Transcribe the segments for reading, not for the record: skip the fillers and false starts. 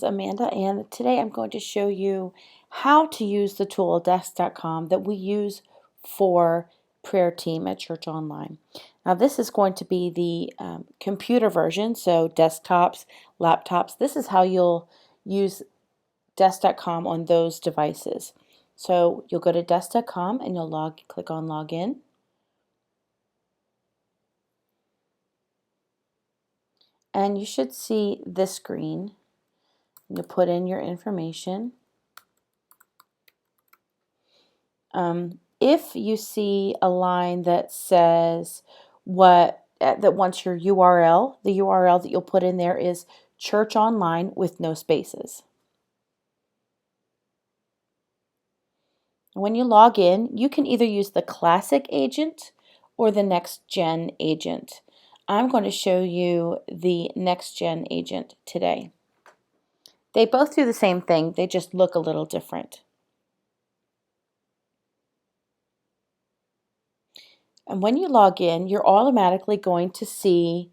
Amanda, and today I'm going to show you how to use the tool desk.com that we use for prayer team at Church Online. Now this is going to be the computer version, so desktops, laptops. This is how you'll use desk.com on those devices. So you'll go to desk.com and you'll click on login. And you should see this screen. You'll put in your information. If you see a line that says that wants your URL, the URL that you'll put in there is Church Online with no spaces. When you log in, you can either use the Classic agent or the Next Gen agent. I'm going to show you the Next Gen agent today. They both do the same thing, they just look a little different. And when you log in, you're automatically going to see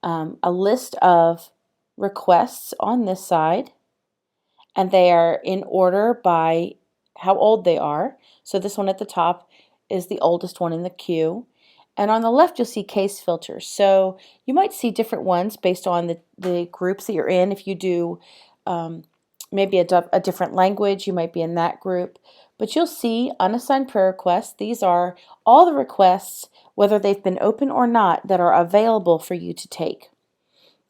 a list of requests on this side, and they are in order by how old they are. So this one at the top is the oldest one in the queue. And on the left, you'll see case filters. So you might see different ones based on the groups that you're in. If you do maybe a different language, you might be in that group. But you'll see unassigned prayer requests. These are all the requests, whether they've been open or not, that are available for you to take.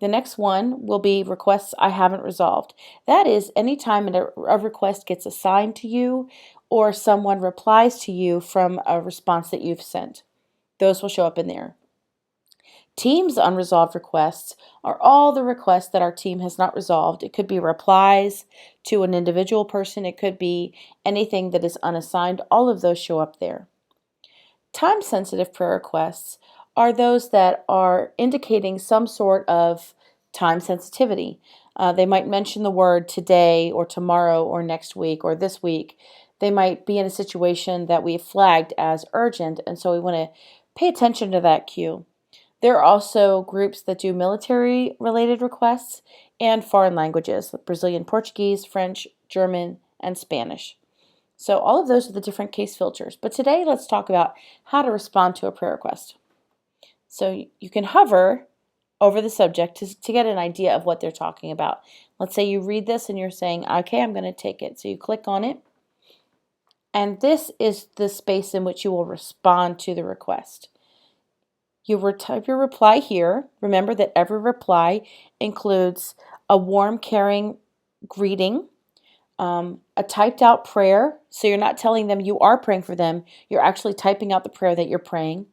The next one will be requests I haven't resolved. That is anytime a request gets assigned to you or someone replies to you from a response that you've sent. Those will show up in there. Team's unresolved requests are all the requests that our team has not resolved. It could be replies to an individual person. It could be anything that is unassigned. All of those show up there. Time-sensitive prayer requests are those that are indicating some sort of time sensitivity. They might mention the word today or tomorrow or next week or this week. They might be in a situation that we've flagged as urgent, and so we want to pay attention to that cue. There are also groups that do military-related requests and foreign languages, like Brazilian Portuguese, French, German, and Spanish. So all of those are the different case filters. But today, let's talk about how to respond to a prayer request. So you can hover over the subject to get an idea of what they're talking about. Let's say you read this and you're saying, okay, I'm going to take it. So you click on it. And this is the space in which you will respond to the request. You type your reply here. Remember that every reply includes a warm, caring greeting, a typed out prayer. So you're not telling them you are praying for them. You're actually typing out the prayer that you're praying.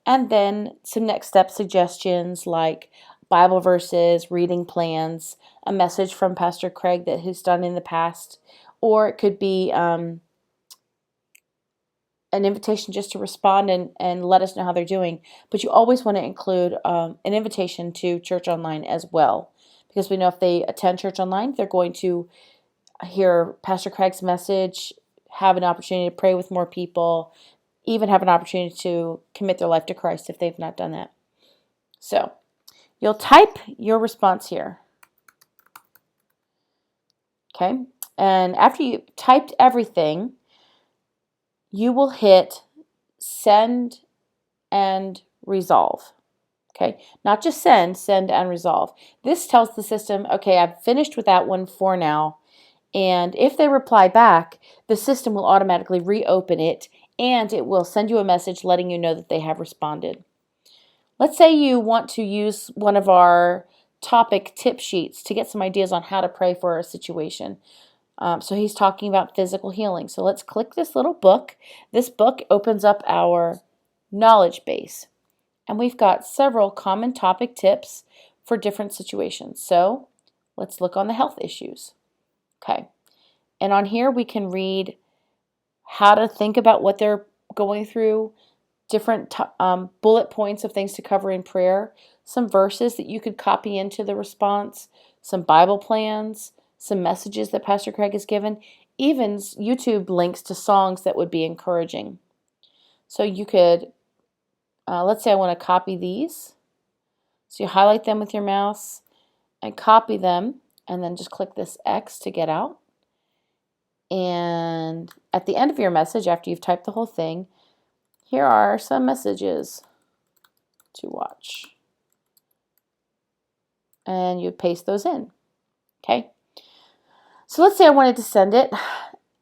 And then some next step suggestions like Bible verses, reading plans, a message from Pastor Craig that he's done in the past, or it could be an invitation just to respond and let us know how they're doing. But you always want to include an invitation to Church Online as well, because we know if they attend Church Online, they're going to hear Pastor Craig's message, have an opportunity to pray with more people, even have an opportunity to commit their life to Christ if they've not done that. So you'll type your response here. Okay, and after you typed everything, you will hit send and resolve. Okay, not just send and resolve. This tells the system, okay, I've finished with that one for now. And if they reply back, the system will automatically reopen it and it will send you a message letting you know that they have responded. Let's say you want to use one of our topic tip sheets to get some ideas on how to pray for a situation. So he's talking about physical healing. So let's click this little book. This book opens up our knowledge base. And we've got several common topic tips for different situations. So let's look on the health issues. Okay. And on here we can read how to think about what they're going through, different bullet points of things to cover in prayer, some verses that you could copy into the response, some Bible plans, some messages that Pastor Craig has given, even YouTube links to songs that would be encouraging. So you could, let's say I want to copy these. So you highlight them with your mouse and copy them. and then just click this X to get out. And at the end of your message, after you've typed the whole thing, here are some messages to watch. And you paste those in. Okay. So let's say I wanted to send it.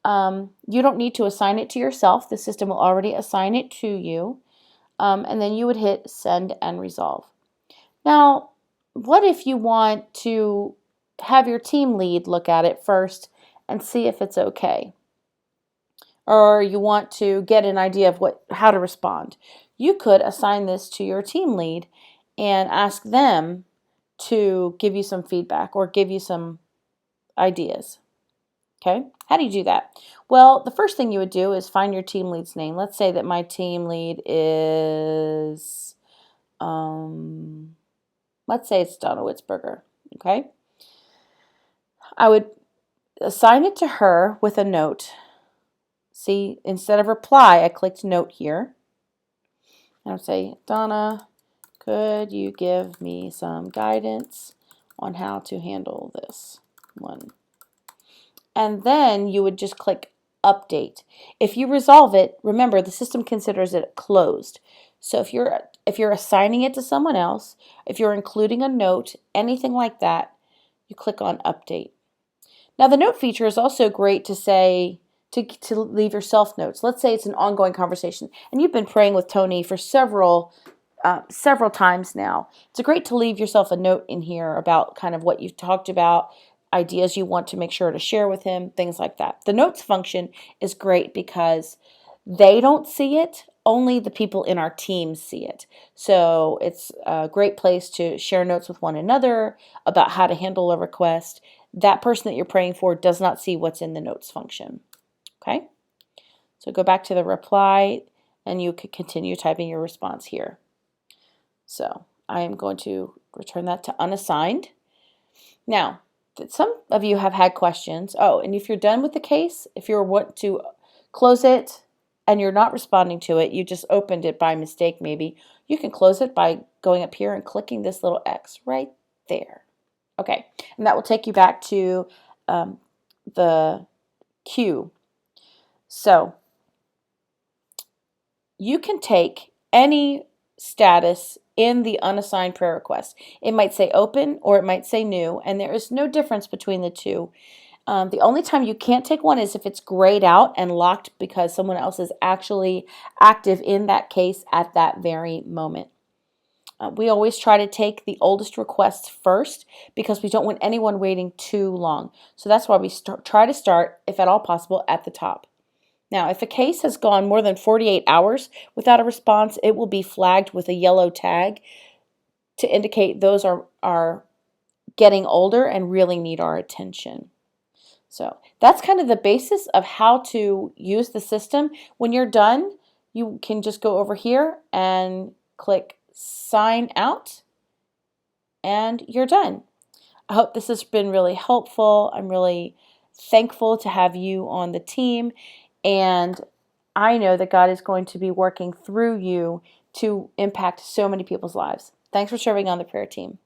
You don't need to assign it to yourself. The system will already assign it to you. And then you would hit send and resolve. Now, what if you want to have your team lead look at it first and see if it's okay? Or you want to get an idea of how to respond. You could assign this to your team lead and ask them to give you some feedback or give you some ideas. Okay, how do you do that? Well, the first thing you would do is find your team lead's name. Let's say that my team lead is, let's say it's Donna Witzberger. Okay, I would assign it to her with a note. See, instead of reply, I clicked note here. I would say, Donna, could you give me some guidance on how to handle this one? And then you would just click update. If you resolve it, remember the system considers it closed. So if you're assigning it to someone else, if you're including a note, anything like that, you click on update. Now the note feature is also great to say to leave yourself notes. Let's say it's an ongoing conversation and you've been praying with Tony for several times now. It's great to leave yourself a note in here about kind of what you've talked about, ideas you want to make sure to share with him, things like that. The notes function is great because they don't see it, only the people in our team see it. So it's a great place to share notes with one another about how to handle a request. That person that you're praying for does not see what's in the notes function. Okay? So go back to the reply and you could continue typing your response here. So I am going to return that to unassigned. Now, some of you have had questions. Oh, and if you're done with the case, if you want to close it and you're not responding to it, you just opened it by mistake maybe, you can close it by going up here and clicking this little X right there. Okay, and that will take you back to the queue. So you can take any status in the unassigned prayer request. It might say open or it might say new, and there is no difference between the two. The only time you can't take one is if it's grayed out and locked because someone else is actually active in that case at that very moment. We always try to take the oldest requests first because we don't want anyone waiting too long. So that's why we try to start, if at all possible, at the top. Now, if a case has gone more than 48 hours without a response, it will be flagged with a yellow tag to indicate those are getting older and really need our attention. So that's kind of the basis of how to use the system. When you're done, you can just go over here and click sign out, and you're done. I hope this has been really helpful. I'm really thankful to have you on the team, and I know that God is going to be working through you to impact so many people's lives. Thanks for serving on the prayer team.